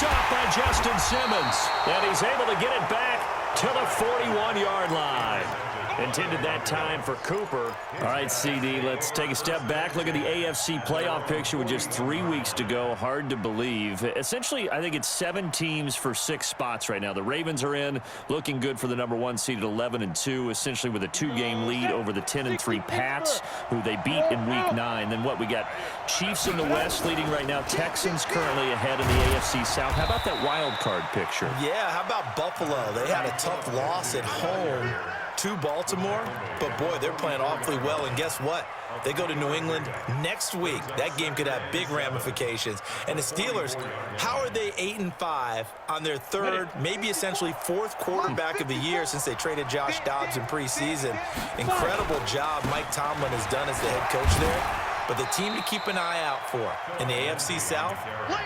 off by Justin Simmons. And he's able to get it back to the 41-yard line. Intended that time for Cooper. All right, CD, let's take a step back. Look at the AFC playoff picture with just 3 weeks to go. Hard to believe. Essentially, I think it's 7 teams for 6 spots right now. The Ravens are in, looking good for the number 1 seed at 11-2, essentially with a 2-game lead over the 10-3 Pats, who they beat in Week 9. Then what, we got Chiefs in the West leading right now. Texans currently ahead in the AFC South. How about that wild card picture? Yeah, how about Buffalo? They had a tough loss at home to Baltimore, but boy, they're playing awfully well, and guess what? They go to New England next week. That game could have big ramifications. And the Steelers, how are they 8-5 on their 3rd, maybe essentially 4th quarterback of the year since they traded Josh Dobbs in preseason? Incredible job Mike Tomlin has done as the head coach there. But the team to keep an eye out for in the AFC South,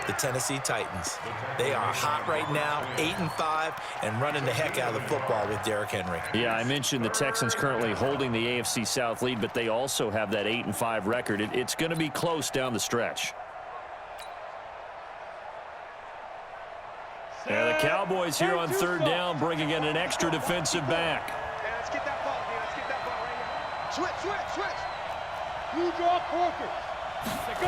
the Tennessee Titans. They are hot right now, 8-5, and running the heck out of the football with Derrick Henry. Yeah, I mentioned the Texans currently holding the AFC South lead, but they also have that 8-5 record. It's going to be close down the stretch. Yeah, the Cowboys here on 3rd down, bringing in an extra defensive back. Let's get that ball, man. Let's get that ball right here. Switch. You draw corker. Go.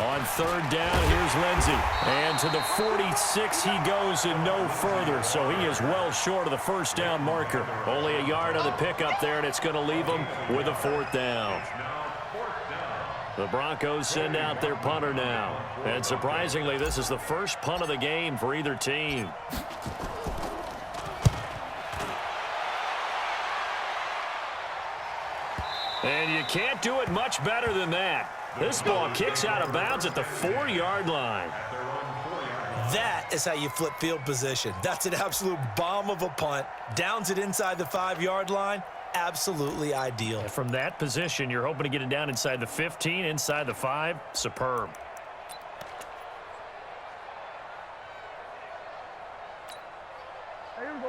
On 3rd down, here's Lindsey. And to the 46 he goes and no further. So he is well short of the 1st down marker. Only a yard on the pickup there, and it's going to leave him with a 4th down. The Broncos send out their punter now. And surprisingly, this is the first punt of the game for either team. And you can't do it much better than that. This ball kicks out of bounds at the 4-yard line. That is how you flip field position. That's an absolute bomb of a punt. Downs it inside the 5-yard line. Absolutely ideal. From that position, you're hoping to get it down inside the 15, inside the 5. Superb.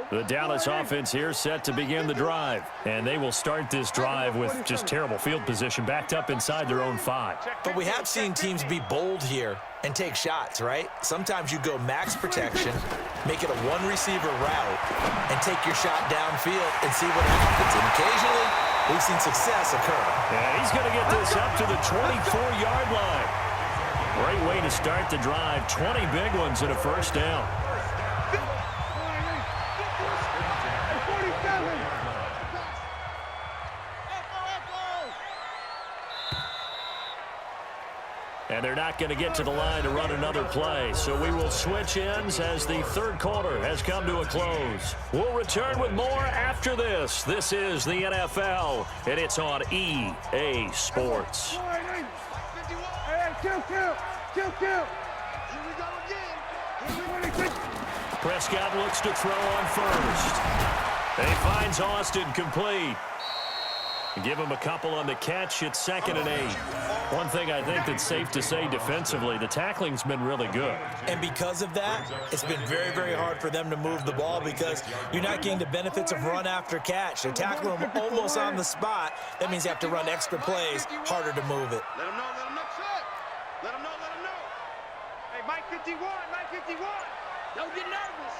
The Dallas offense here set to begin the drive. And they will start this drive with just terrible field position, backed up inside their own 5. But we have seen teams be bold here and take shots, right? Sometimes you go max protection, make it a 1-receiver route, and take your shot downfield and see what happens. And occasionally, we've seen success occur. And he's going to get this up to the 24-yard line. Great way to start the drive. 20 big ones and a 1st down. And they're not going to get to the line to run another play. So we will switch ends as the 3rd quarter has come to a close. We'll return with more after this. This is the NFL, and it's on EA Sports. Prescott looks to throw on first. And he finds Austin complete. Give him a couple on the catch. It's 2nd and 8. One thing I think that's safe to say defensively, the tackling's been really good. And because of that, it's been very, very hard for them to move the ball because you're not getting the benefits of run after catch. They're tackling them almost on the spot. That means you have to run extra plays, harder to move it. Let him know, shut. Let him know. Hey, Mike 51. Don't get nervous.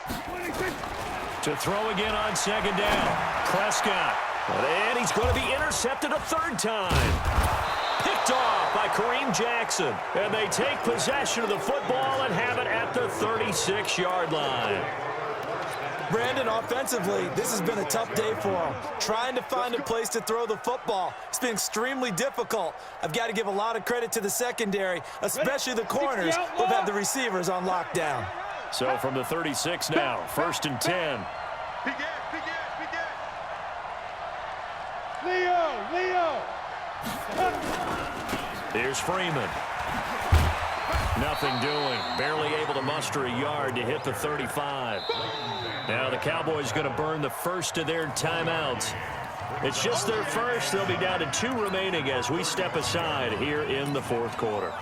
To throw again on 2nd down. Prescott. And he's going to be intercepted a 3rd time. Picked off by Kareem Jackson. And they take possession of the football and have it at the 36-yard line. Brandon, offensively, this has been a tough day for him. Trying to find a place to throw the football. It's been extremely difficult. I've got to give a lot of credit to the secondary, especially the corners who've had the receivers on lockdown. So from the 36 now, 1st and 10. Leo. Here's Freeman. Nothing doing. Barely able to muster a yard to hit the 35. Now the Cowboys going to burn the first of their timeouts. It's just their first. They'll be down to 2 remaining as we step aside here in the 4th quarter.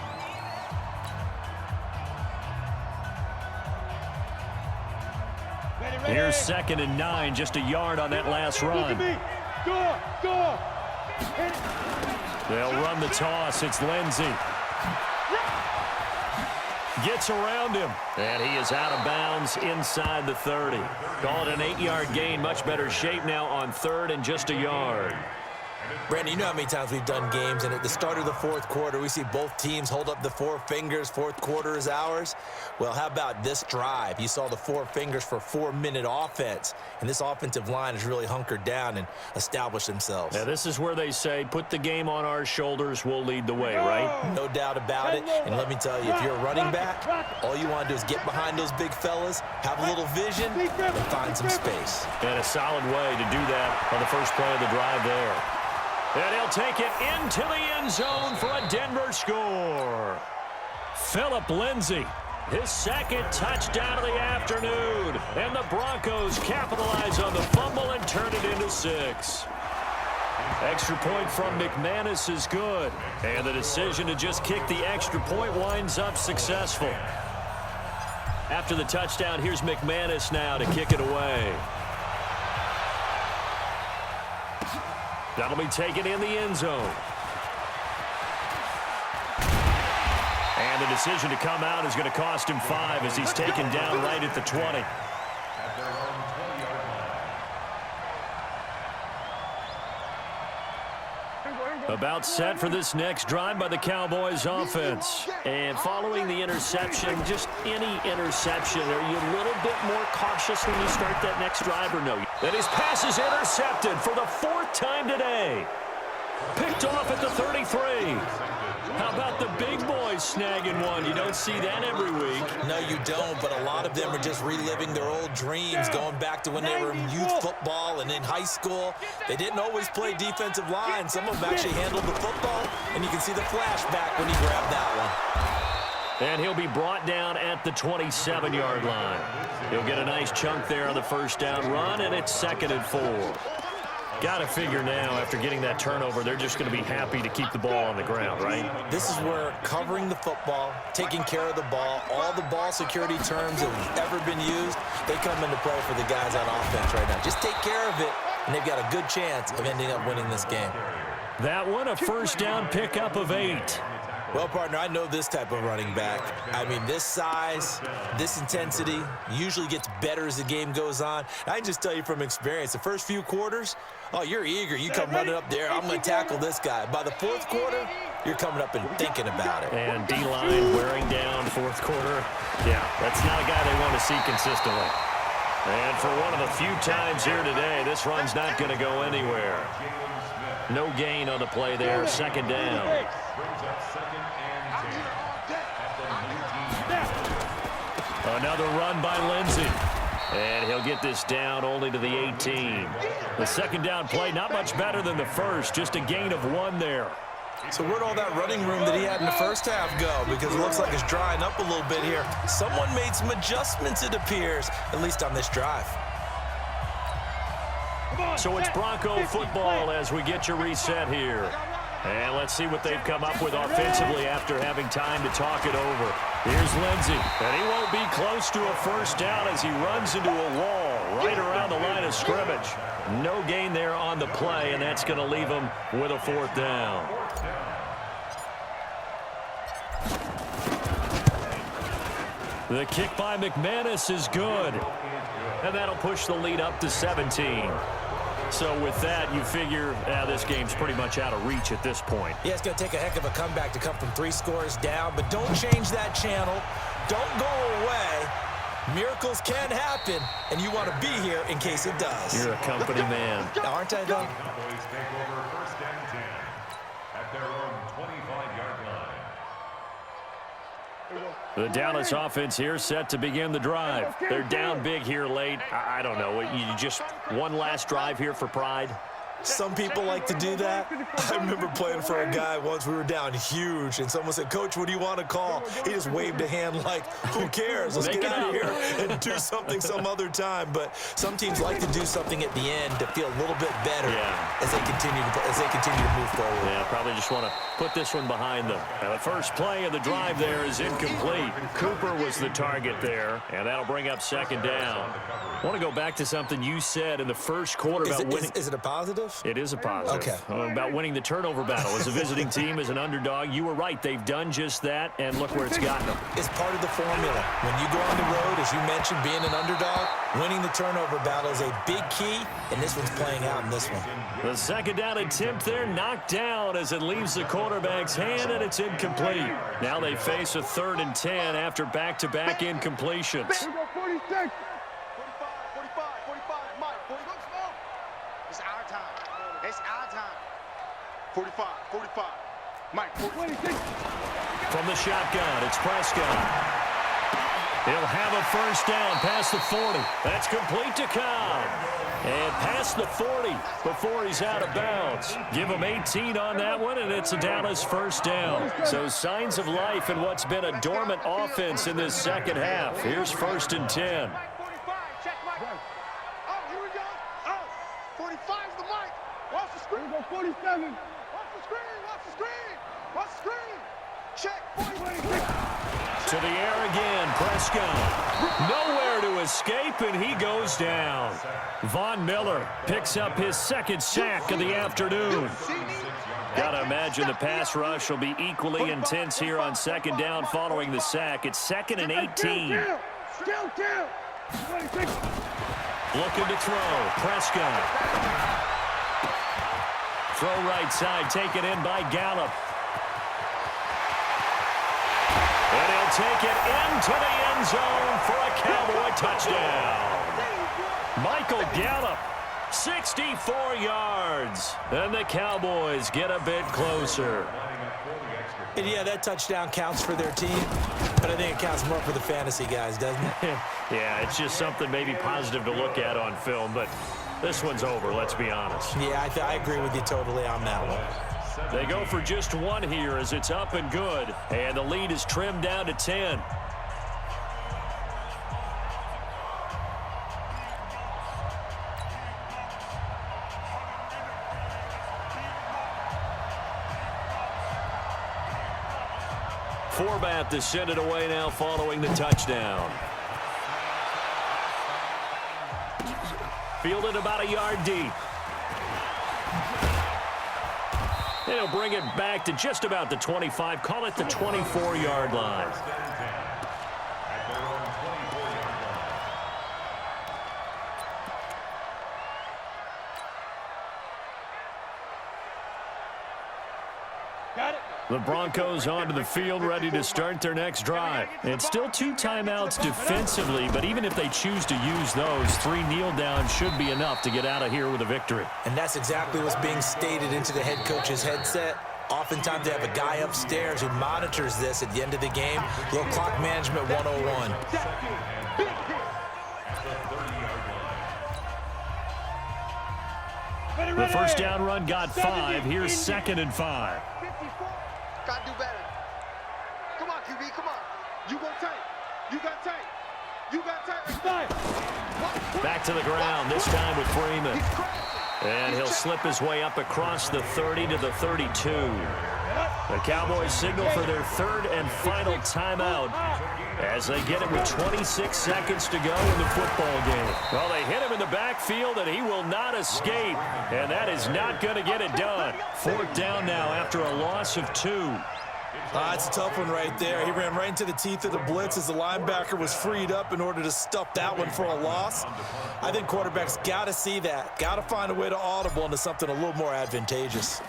Here's 2nd and 9, just a yard on that last run. They'll run the toss. It's Lindsey. Gets around him, and he is out of bounds inside the 30. Call it an 8-yard gain. Much better shape now on 3rd and just a yard. Brandon, you know how many times we've done games, and at the start of the 4th quarter, we see both teams hold up the 4 fingers. 4th quarter is ours. Well, how about this drive? You saw the 4 fingers for 4-minute offense, and this offensive line has really hunkered down and established themselves. Yeah, this is where they say, put the game on our shoulders, we'll lead the way, right? No doubt about it, and let me tell you, if you're a running back, all you want to do is get behind those big fellas, have a little vision, and find some space. And a solid way to do that on the first play of the drive there. And he'll take it into the end zone for a Denver score. Phillip Lindsay, his 2nd touchdown of the afternoon. And the Broncos capitalize on the fumble and turn it into 6. Extra point from McManus is good. And the decision to just kick the extra point winds up successful. After the touchdown, here's McManus now to kick it away. That'll be taken in the end zone. And the decision to come out is going to cost him 5 as he's taken down right at the 20. About set for this next drive by the Cowboys offense. And following the interception, just any interception, are you a little bit more cautious when you start that next drive or no? That his pass is intercepted for the 4th time today. Picked off at the 33. How about the big boys snagging one? You don't see that every week. No, you don't, but a lot of them are just reliving their old dreams, going back to when they were in youth football and in high school. They didn't always play defensive line. Some of them actually handled the football, and you can see the flashback when he grabbed that one. And he'll be brought down at the 27-yard line. He'll get a nice chunk there on the first down run, and it's 2nd and 4. Got to figure now, after getting that turnover, they're just going to be happy to keep the ball on the ground, right? This is where covering the football, taking care of the ball, all the ball security terms that have ever been used, they come into play for the guys on offense right now. Just take care of it, and they've got a good chance of ending up winning this game. That one, a first down pickup of 8. Well, partner, I know this type of running back. I mean, this size, this intensity usually gets better as the game goes on. I can just tell you from experience, the first few quarters, oh, you're eager. You come running up there, I'm going to tackle this guy. By the 4th quarter, you're coming up and thinking about it. And D-line wearing down 4th quarter. Yeah, that's not a guy they want to see consistently. And for one of the few times here today, this run's not going to go anywhere. No gain on the play there, 2nd down. Another run by Lindsay. And he'll get this down only to the 18. The 2nd down play, not much better than the first, just a gain of 1 there. So where'd all that running room that he had in the first half go? Because it looks like it's drying up a little bit here. Someone made some adjustments, it appears, at least on this drive. So it's Bronco football as we get your reset here. And let's see what they've come up with offensively after having time to talk it over. Here's Lindsay, and he won't be close to a first down as he runs into a wall right around the line of scrimmage. No gain there on the play, and that's going to leave him with a 4th down. The kick by McManus is good, and that'll push the lead up to 17. So with that, you figure this game's pretty much out of reach at this point. Yeah, it's going to take a heck of a comeback to come from 3 scores down, but don't change that channel. Don't go away. Miracles can happen, and you want to be here in case it does. You're a company man. Aren't I, though? The Dallas offense here set to begin the drive. They're down big here late. I don't know. You just one last drive here for pride? Some people like to do that. I remember playing for a guy once. We were down huge, and someone said, "Coach, what do you want to call?" He just waved a hand like, "Who cares? Let's get out of here and do something some other time." But some teams like to do something at the end to feel a little bit better as they continue to move forward. Yeah, probably just want to put this one behind them. Now, the first play of the drive there is incomplete. Cooper was the target there, and that'll bring up 2nd down. I want to go back to something you said in the first quarter about winning. Is it a positive? positive? It is a positive. Okay. About winning the turnover battle. As a visiting team, as an underdog, you were right. They've done just that, and look where it's gotten them. It's part of the formula. When you go on the road, as you mentioned, being an underdog, winning the turnover battle is a big key, and this one's playing out in this one. The second down attempt there knocked down as it leaves the quarterback's hand, and it's incomplete. Now they face a 3rd and 10 after back-to-back incompletions. 46. 45, 45, 45, Mike. 40, look small. It's our time. It's our time. 45, 45. Mike, 46. From the shotgun, it's Prescott. He'll have a first down past the 40. That's complete to Cobb. And past the 40 before he's out of bounds. Give him 18 on that one, and it's a Dallas first down. So signs of life in what's been a dormant offense in this second half. Here's 1st and 10. Mike, 45. Check Mike. Oh, here we go. Oh, 45's the Mike. Watch the screen. 47. Watch the screen. Watch the screen. Watch the screen. Check. 46. To the air again, Prescott. Nowhere to escape, and he goes down. Von Miller picks up his 2nd sack of the afternoon. Gotta imagine the pass rush will be equally intense here on 2nd down following the sack. It's 2nd and 18. Looking to throw, Prescott. Throw right side, taken in by Gallup. And he'll take it into the end zone for a Cowboy touchdown. Michael Gallup, 64 yards. And the Cowboys get a bit closer. And yeah, that touchdown counts for their team, but I think it counts more for the fantasy guys, doesn't it? Yeah, it's just something maybe positive to look at on film, but this one's over, let's be honest. Yeah, I agree with you totally on that one. They go for just one here as it's up and good, and the lead is trimmed down to 10. Forbath to send it away now following the touchdown. Fielded about a yard deep. They'll bring it back to just about the 25. Call it the 24-yard line. Got it. The Broncos onto the field, ready to start their next drive. It's still 2 timeouts defensively, but even if they choose to use those, 3 kneel downs should be enough to get out of here with a victory. And that's exactly what's being stated into the head coach's headset. Oftentimes they have a guy upstairs who monitors this at the end of the game. Little clock management 101. The first down run got 5. Here's 2nd and 5. Gotta do better. Come on, QB, come on. You go tight. You got tight. You got tight. Back to the ground, this time with Freeman. And he'll slip his way up across the 30 to the 32. The Cowboys signal for their 3rd and final timeout as they get it with 26 seconds to go in the football game. Well, they hit him in the backfield, and he will not escape. And that is not going to get it done. 4th down now after a loss of 2. It's a tough one right there. He ran right into the teeth of the blitz as the linebacker was freed up in order to stuff that one for a loss. I think quarterbacks got to see that. Got to find a way to audible into something a little more advantageous.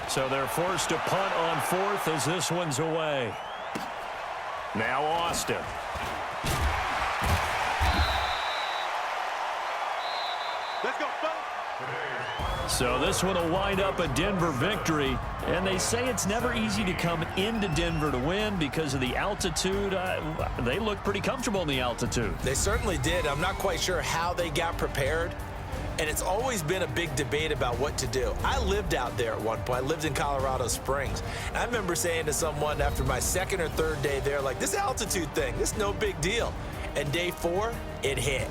So they're forced to punt on 4th as this one's away. Now Austin. Let's go, fellas. So this one will wind up a Denver victory. And they say it's never easy to come into Denver to win because of the altitude. They look pretty comfortable in the altitude. They certainly did. I'm not quite sure how they got prepared. And it's always been a big debate about what to do. I lived out there at one point. I lived in Colorado Springs. And I remember saying to someone after my 2nd or 3rd day there, like, this altitude thing, this is no big deal. And day 4, it hit.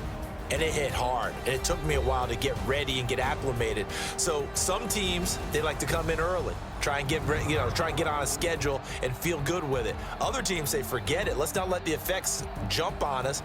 And it hit hard. And it took me a while to get ready and get acclimated. So some teams, they like to come in early. Try and get on a schedule and feel good with it. Other teams say, forget it. Let's not let the effects jump on us.